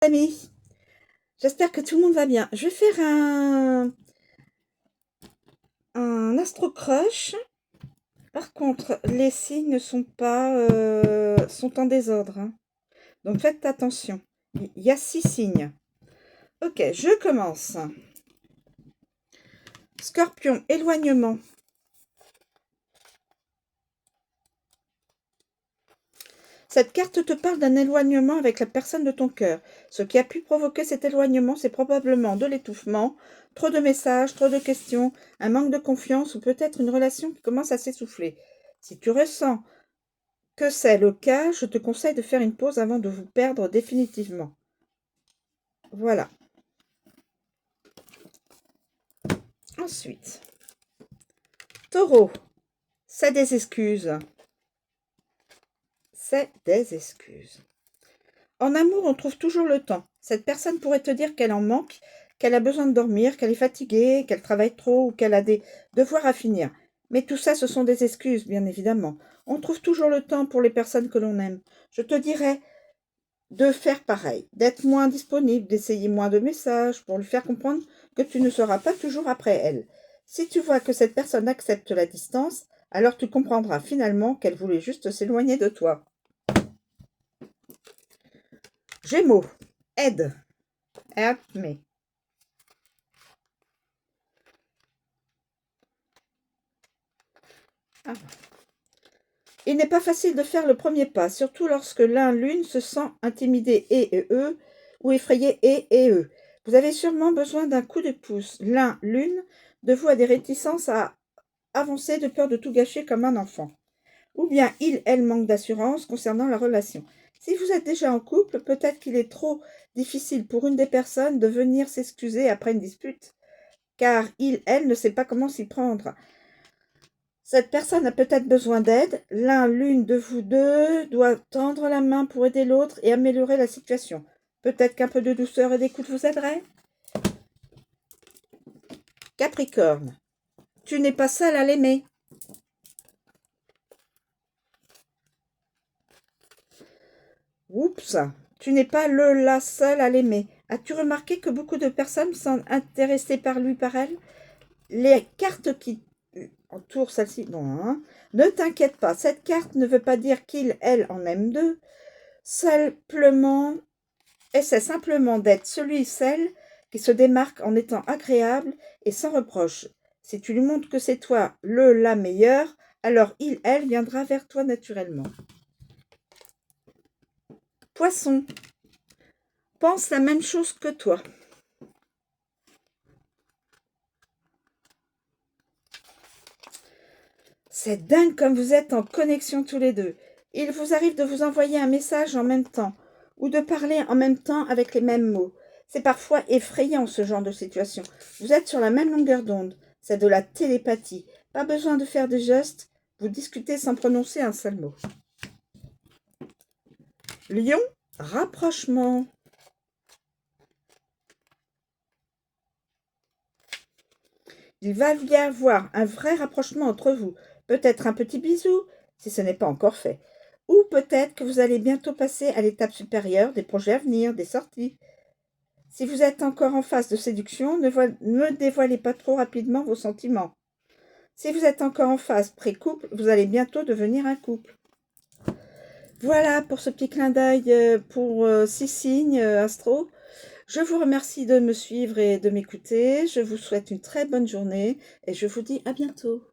Amis, j'espère que tout le monde va bien. Je vais faire un Astro Crush. Par contre, les signes ne sont pas sont en désordre, hein. Donc faites attention. Il y a 6 signes. Ok, je commence. Scorpion, éloignement. Cette carte te parle d'un éloignement avec la personne de ton cœur. Ce qui a pu provoquer cet éloignement, c'est probablement de l'étouffement, trop de messages, trop de questions, un manque de confiance ou peut-être une relation qui commence à s'essouffler. Si tu ressens que c'est le cas, je te conseille de faire une pause avant de vous perdre définitivement. Voilà. Ensuite, Taureau, c'est des excuses. C'est des excuses. En amour, on trouve toujours le temps. Cette personne pourrait te dire qu'elle en manque, qu'elle a besoin de dormir, qu'elle est fatiguée, qu'elle travaille trop ou qu'elle a des devoirs à finir. Mais tout ça, ce sont des excuses, bien évidemment. On trouve toujours le temps pour les personnes que l'on aime. Je te dirais de faire pareil, d'être moins disponible, d'essayer moins de messages pour lui faire comprendre que tu ne seras pas toujours après elle. Si tu vois que cette personne accepte la distance, alors tu comprendras finalement qu'elle voulait juste s'éloigner de toi. Gémeaux, aide. Help me. Ah. Il n'est pas facile de faire le premier pas, surtout lorsque l'une se sent intimidé et eux, ou effrayé et eux. Vous avez sûrement besoin d'un coup de pouce. L'une de vous a des réticences à avancer de peur de tout gâcher comme un enfant. Ou bien elle manque d'assurance concernant la relation. Si vous êtes déjà en couple, peut-être qu'il est trop difficile pour une des personnes de venir s'excuser après une dispute, car elle ne sait pas comment s'y prendre. Cette personne a peut-être besoin d'aide. L'une de vous deux doit tendre la main pour aider l'autre et améliorer la situation. Peut-être qu'un peu de douceur et d'écoute vous aiderait. Capricorne, tu n'es pas seul à l'aimer. Oups, tu n'es pas la seule à l'aimer. As-tu remarqué que beaucoup de personnes sont intéressées par lui, par elle? Les cartes qui entourent celle-ci, non, hein. Ne t'inquiète pas, cette carte ne veut pas dire elle en aime deux. Simplement, essaie simplement d'être celle qui se démarque en étant agréable et sans reproche. Si tu lui montres que c'est toi la meilleure, alors elle viendra vers toi naturellement. Poisson, pense la même chose que toi. C'est dingue comme vous êtes en connexion tous les deux. Il vous arrive de vous envoyer un message en même temps ou de parler en même temps avec les mêmes mots. C'est parfois effrayant ce genre de situation. Vous êtes sur la même longueur d'onde. C'est de la télépathie. Pas besoin de faire des gestes. Vous discutez sans prononcer un seul mot. Lion, rapprochement. Il va y avoir un vrai rapprochement entre vous. Peut-être un petit bisou, si ce n'est pas encore fait. Ou peut-être que vous allez bientôt passer à l'étape supérieure des projets à venir, des sorties. Si vous êtes encore en phase de séduction, ne dévoilez pas trop rapidement vos sentiments. Si vous êtes encore en phase pré-couple, vous allez bientôt devenir un couple. Voilà pour ce petit clin d'œil pour 6 signes astro. Je vous remercie de me suivre et de m'écouter. Je vous souhaite une très bonne journée et je vous dis à bientôt.